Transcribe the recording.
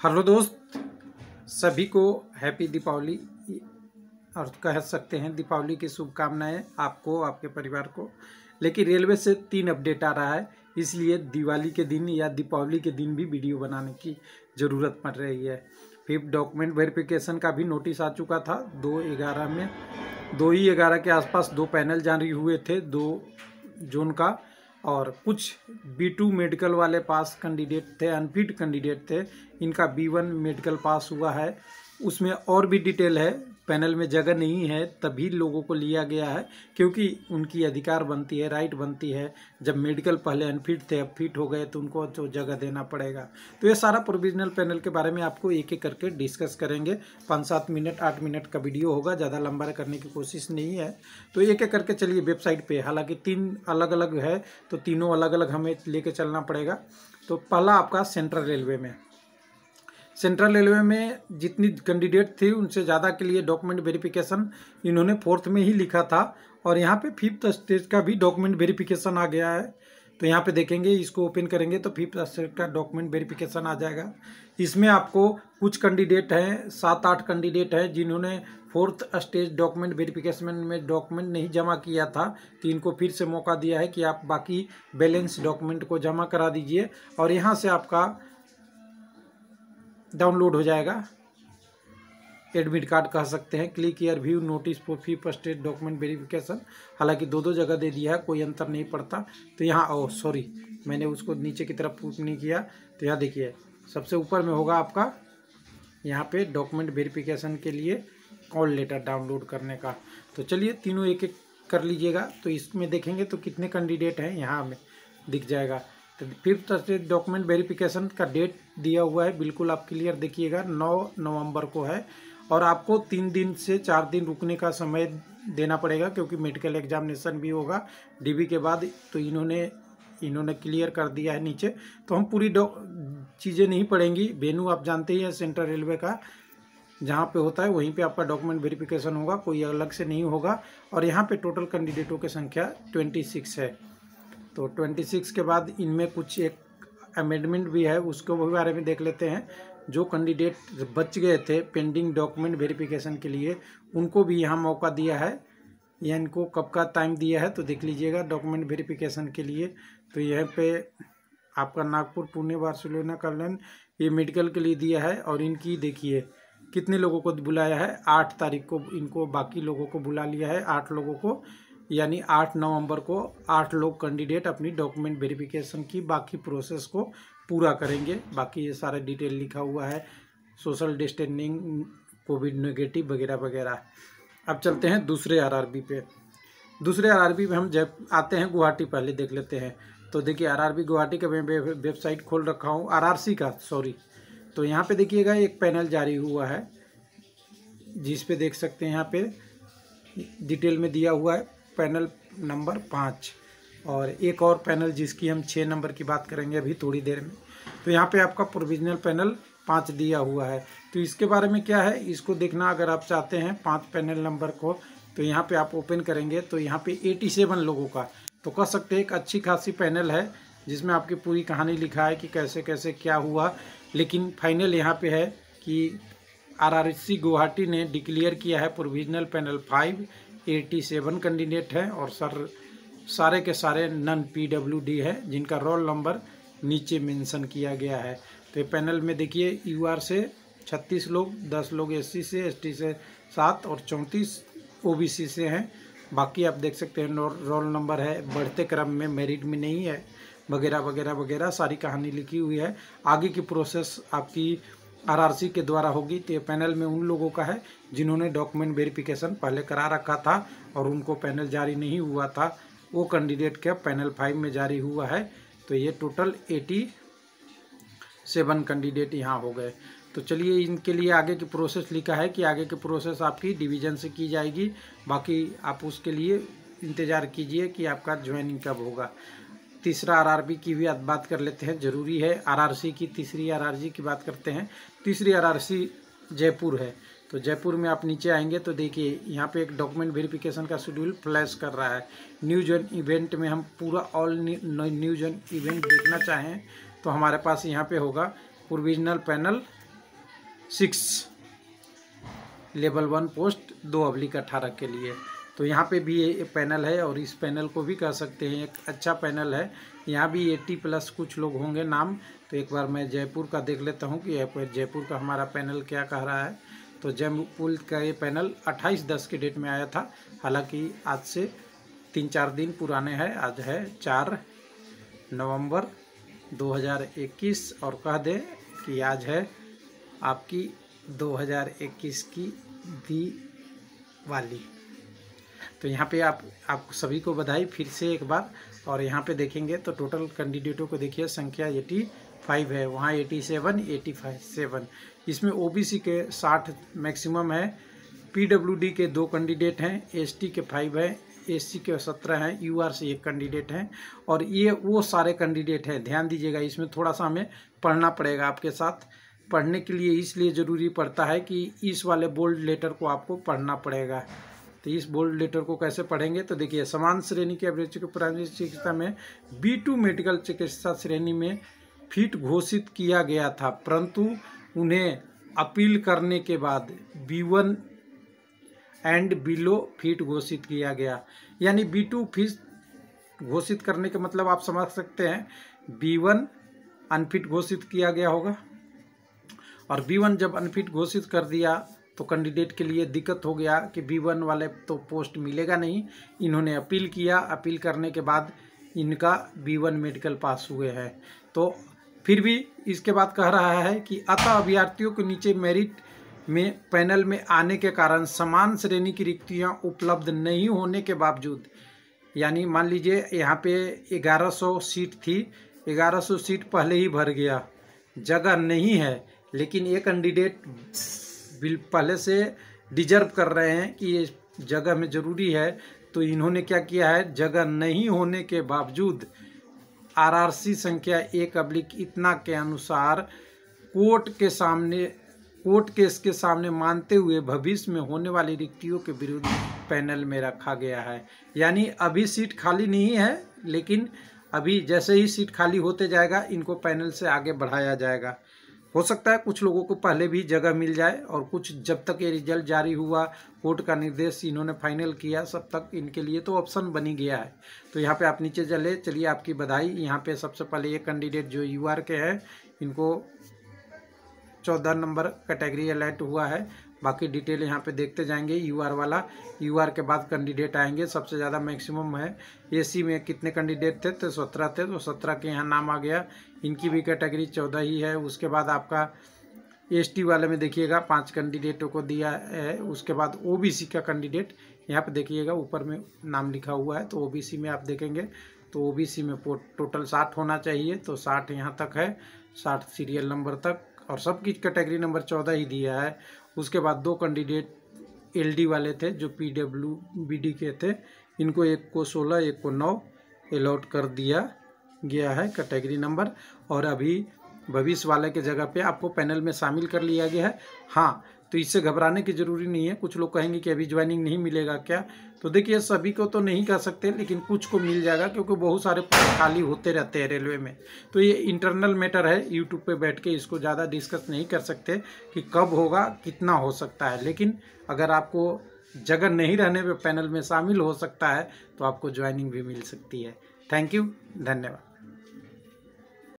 Hello दोस्त, सभी को हैप्पी दीपावली और कह सकते हैं दीपावली की शुभकामनाएं आपको, आपके परिवार को। लेकिन रेलवे से 3 अपडेट आ रहा है, इसलिए दिवाली के दिन या दीपावली के दिन भी वीडियो बनाने की ज़रूरत पड़ रही है। फिर डॉक्यूमेंट वेरिफिकेशन का भी नोटिस आ चुका था 2/11 में। 2/11 के आसपास 2 पैनल जारी हुए थे 2 जोन का, और कुछ B2 मेडिकल वाले पास कैंडिडेट थे, अनफिट कैंडिडेट थे, इनका B1 मेडिकल पास हुआ है। उसमें और भी डिटेल है, पैनल में जगह नहीं है तभी लोगों को लिया गया है, क्योंकि उनकी अधिकार बनती है, राइट बनती है। जब मेडिकल पहले अनफिट थे, अब फिट हो गए तो उनको तो जगह देना पड़ेगा। तो ये सारा प्रोविजनल पैनल के बारे में आपको एक एक करके डिस्कस करेंगे। 5-7 मिनट 8 मिनट का वीडियो होगा, ज़्यादा लंबा करने की कोशिश नहीं है। तो एक एक करके चलिए वेबसाइट पे, हालांकि 3 अलग अलग है तो तीनों अलग अलग हमें लेके चलना पड़ेगा। तो पहला आपका सेंट्रल रेलवे में, सेंट्रल रेलवे में जितनी कैंडिडेट थी उनसे ज़्यादा के लिए डॉक्यूमेंट वेरिफिकेशन इन्होंने 4th में ही लिखा था, और यहाँ पे 5th स्टेज का भी डॉक्यूमेंट वेरिफिकेशन आ गया है। तो यहाँ पे देखेंगे, इसको ओपन करेंगे तो 5th स्टेज का डॉक्यूमेंट वेरिफिकेशन आ जाएगा। इसमें आपको कुछ कैंडिडेट हैं, 7-8 कैंडिडेट हैं जिन्होंने 4th स्टेज डॉक्यूमेंट वेरिफिकेशन में डॉक्यूमेंट नहीं जमा किया था, तो इनको फिर से मौका दिया है कि आप बाकी बैलेंस डॉक्यूमेंट को जमा करा दीजिए, और यहाँ से आपका डाउनलोड हो जाएगा। एडमिट कार्ड कह सकते हैं। Click here view notice for 5th stage document verification, हालांकि 2 जगह दे दिया है, कोई अंतर नहीं पड़ता। तो यहाँ सॉरी, मैंने उसको नीचे की तरफ पुश नहीं किया। तो यहाँ देखिए, सबसे ऊपर में होगा आपका यहाँ पे डॉक्यूमेंट वेरिफिकेशन के लिए कॉल लेटर डाउनलोड करने का। तो चलिए तीनों एक एक कर लीजिएगा। तो इसमें देखेंगे तो कितने कैंडिडेट हैं, यहाँ हमें दिख जाएगा। तो 5th स्टेज डॉक्यूमेंट वेरिफिकेशन का डेट दिया हुआ है, बिल्कुल आप क्लियर देखिएगा, 9 नवंबर को है। और आपको 3 दिन से 4 दिन रुकने का समय देना पड़ेगा, क्योंकि मेडिकल एग्जामिनेशन भी होगा DB के बाद। तो इन्होंने क्लियर कर दिया है नीचे। तो हम पूरी चीज़ें नहीं पढ़ेंगी। वेन्यू आप जानते ही हैं सेंट्रल रेलवे का, जहाँ पे होता है वहीं पे आपका डॉक्यूमेंट वेरिफिकेशन होगा, कोई अलग से नहीं होगा। और यहाँ पे टोटल कैंडिडेटों की संख्या 26 है। तो 26 के बाद इनमें कुछ एक अमेंडमेंट भी है, उसको भी बारे में देख लेते हैं। जो कैंडिडेट बच गए थे पेंडिंग डॉक्यूमेंट वेरिफिकेशन के लिए, उनको भी यहाँ मौका दिया है। यह इनको कब का टाइम दिया है तो देख लीजिएगा डॉक्यूमेंट वेरिफिकेशन के लिए। तो यहाँ पे आपका नागपुर, पुणे, बार्सिलोना, कल्याण, ये मेडिकल के लिए दिया है। और इनकी देखिए कितने लोगों को बुलाया है, 8 तारीख को इनको बाकी लोगों को बुला लिया है, 8 लोगों को, यानी 8 नवंबर को 8 लोग कैंडिडेट अपनी डॉक्यूमेंट वेरिफिकेशन की बाकी प्रोसेस को पूरा करेंगे। बाकी ये सारा डिटेल लिखा हुआ है, सोशल डिस्टेंसिंग, कोविड नेगेटिव वगैरह वगैरह। अब चलते हैं दूसरे RRB पे। दूसरे RRB पे हम जब आते हैं गुवाहाटी, पहले देख लेते हैं। तो देखिए RRB गुवाहाटी का मैं वेबसाइट खोल रखा हूँ, RRC का, सॉरी। तो यहाँ पे देखिएगा एक पैनल जारी हुआ है, जिस पे देख सकते हैं यहाँ पे डिटेल में दिया हुआ है पैनल नंबर 5, और एक और पैनल जिसकी हम 6 नंबर की बात करेंगे अभी थोड़ी देर में। तो यहाँ पे आपका प्रोविजनल पैनल 5 दिया हुआ है। तो इसके बारे में क्या है, इसको देखना अगर आप चाहते हैं 5 पैनल नंबर को, तो यहाँ पे आप ओपन करेंगे तो यहाँ पे 87 लोगों का, तो कह सकते हैं एक अच्छी खासी पैनल है, जिसमें आपकी पूरी कहानी लिखा है कि कैसे कैसे क्या हुआ। लेकिन फाइनल यहाँ पे है कि RRC गुवाहाटी ने डिक्लेयर किया है प्रोविजनल पैनल 5, 87 कैंडिडेट हैं, और सारे के सारे नन PWD है, जिनका रोल नंबर नीचे मेंशन किया गया है। तो पैनल में देखिए UR से 36 लोग, 10 लोग SC से, ST से 7 और 34 OBC से हैं। बाकी आप देख सकते हैं रोल नंबर है, बढ़ते क्रम में, मेरिट में नहीं है, वगैरह वगैरह वगैरह सारी कहानी लिखी हुई है। आगे की प्रोसेस आपकी RRC के द्वारा होगी। तो ये पैनल में उन लोगों का है जिन्होंने डॉक्यूमेंट वेरिफिकेशन पहले करा रखा था और उनको पैनल जारी नहीं हुआ था, वो कैंडिडेट का पैनल 5 में जारी हुआ है। तो ये टोटल 87 कैंडिडेट यहाँ हो गए। तो चलिए इनके लिए आगे की प्रोसेस लिखा है कि आगे की प्रोसेस आपकी डिवीज़न से की जाएगी। बाकी आप उसके लिए इंतज़ार कीजिए कि आपका ज्वाइनिंग कब होगा। तीसरा RRB की भी बात कर लेते हैं, ज़रूरी है। RRC की तीसरी RRC की बात करते हैं। तीसरी RRC जयपुर है। तो जयपुर में आप नीचे आएंगे तो देखिए यहाँ पे एक डॉक्यूमेंट वेरिफिकेशन का शेड्यूल फ्लैश कर रहा है। न्यूज एंड इवेंट में हम पूरा ऑल न्यूज एंड इवेंट देखना चाहें तो हमारे पास यहाँ पे होगा प्रोविजनल पैनल 6 लेवल 1 पोस्ट 2/18 के लिए। तो यहाँ पे भी ये पैनल है और इस पैनल को भी कह सकते हैं एक अच्छा पैनल है। यहाँ भी 80+ कुछ लोग होंगे नाम। तो एक बार मैं जयपुर का देख लेता हूँ कि जयपुर का हमारा पैनल क्या कह रहा है। तो जयपुर का ये पैनल 28/10 के डेट में आया था, हालांकि आज से 3-4 दिन पुराने हैं। आज है 4 नवंबर 2021 और कह दें कि आज है आपकी 2021 की दिवाली। तो यहाँ पे आपको सभी को बधाई फिर से एक बार। और यहाँ पे देखेंगे तो टोटल कैंडिडेटों को देखिए संख्या 85 है, वहाँ 87, 87। इसमें ओबीसी के 60 मैक्सिमम है, पीडब्ल्यूडी के 2 कैंडिडेट हैं, एसटी के 5 हैं, एससी के 17 हैं, यूआर से 1 कैंडिडेट हैं। और ये वो सारे कैंडिडेट हैं। ध्यान दीजिएगा, इसमें थोड़ा सा हमें पढ़ना पड़ेगा आपके साथ। पढ़ने के लिए इसलिए ज़रूरी पड़ता है कि इस वाले बोल्ड लेटर को आपको पढ़ना पड़ेगा। तो इस बोल्ड लेटर को कैसे पढ़ेंगे, तो देखिए समान श्रेणी के अभिरुचि को प्राथमिक चिकित्सा में B2 मेडिकल चिकित्सा श्रेणी में फिट घोषित किया गया था, परंतु उन्हें अपील करने के बाद B1 एंड बिलो फिट घोषित किया गया। यानी B2 फिट घोषित करने का मतलब आप समझ सकते हैं, B1 अनफिट घोषित किया गया होगा और B1 जब अनफिट घोषित कर दिया तो कैंडिडेट के लिए दिक्कत हो गया कि B1 वाले तो पोस्ट मिलेगा नहीं। इन्होंने अपील किया, अपील करने के बाद इनका B1 मेडिकल पास हुए हैं। तो फिर भी इसके बाद कह रहा है कि अतः अभ्यर्थियों के नीचे मेरिट में पैनल में आने के कारण समान श्रेणी की रिक्तियां उपलब्ध नहीं होने के बावजूद, यानी मान लीजिए यहाँ पे 1100 सीट थी, 1100 सीट पहले ही भर गया, जगह नहीं है, लेकिन ये कैंडिडेट पहले से डिजर्व कर रहे हैं कि ये जगह में ज़रूरी है। तो इन्होंने क्या किया है, जगह नहीं होने के बावजूद आरआरसी संख्या 1/इतना के अनुसार कोर्ट केस के सामने मानते हुए भविष्य में होने वाली रिक्तियों के विरुद्ध पैनल में रखा गया है। यानी अभी सीट खाली नहीं है, लेकिन अभी जैसे ही सीट खाली होते जाएगा इनको पैनल से आगे बढ़ाया जाएगा। हो सकता है कुछ लोगों को पहले भी जगह मिल जाए और कुछ जब तक ये रिजल्ट जारी हुआ, कोर्ट का निर्देश इन्होंने फाइनल किया, सब तक इनके लिए तो ऑप्शन बनी गया है। तो यहाँ पे आप नीचे चलिए आपकी बधाई। यहाँ पे सबसे पहले ये कैंडिडेट जो यूआर के हैं इनको 14 नंबर कैटेगरी अलर्ट हुआ है। बाकी डिटेल यहाँ पे देखते जाएंगे। यूआर वाला, यूआर के बाद कैंडिडेट आएंगे। सबसे ज़्यादा मैक्सिमम है। एसी में कितने कैंडिडेट थे, तो 17 थे, तो 17 के यहाँ नाम आ गया। इनकी भी कैटेगरी 14 ही है। उसके बाद आपका एसटी वाले में देखिएगा 5 कैंडिडेटों को दिया है। उसके बाद ओबीसी का कैंडिडेट यहाँ पे देखिएगा ऊपर में नाम लिखा हुआ है। तो ओबीसी में आप देखेंगे तो ओबीसी में टोटल 60 होना चाहिए, तो 60 यहाँ तक है, 60 सीरियल नंबर तक, और सबकी कैटेगरी नंबर 14 ही दिया है। उसके बाद 2 कैंडिडेट एलडी वाले थे जो पीडब्ल्यूबीडी के थे, इनको एक को 16 एक को 9 अलॉट कर दिया गया है कैटेगरी नंबर। और अभी भविष्य वाले के जगह पे आपको पैनल में शामिल कर लिया गया है। हाँ, तो इससे घबराने की ज़रूरी नहीं है। कुछ लोग कहेंगे कि अभी ज्वाइनिंग नहीं मिलेगा क्या, तो देखिए सभी को तो नहीं कह सकते, लेकिन कुछ को मिल जाएगा, क्योंकि बहुत सारे पोस्ट खाली होते रहते हैं रेलवे में। तो ये इंटरनल मैटर है, यूट्यूब पे बैठ के इसको ज़्यादा डिस्कस नहीं कर सकते कि कब होगा, कितना हो सकता है। लेकिन अगर आपको जगह नहीं रहने पे पैनल में शामिल हो सकता है तो आपको ज्वाइनिंग भी मिल सकती है। थैंक यू, धन्यवाद।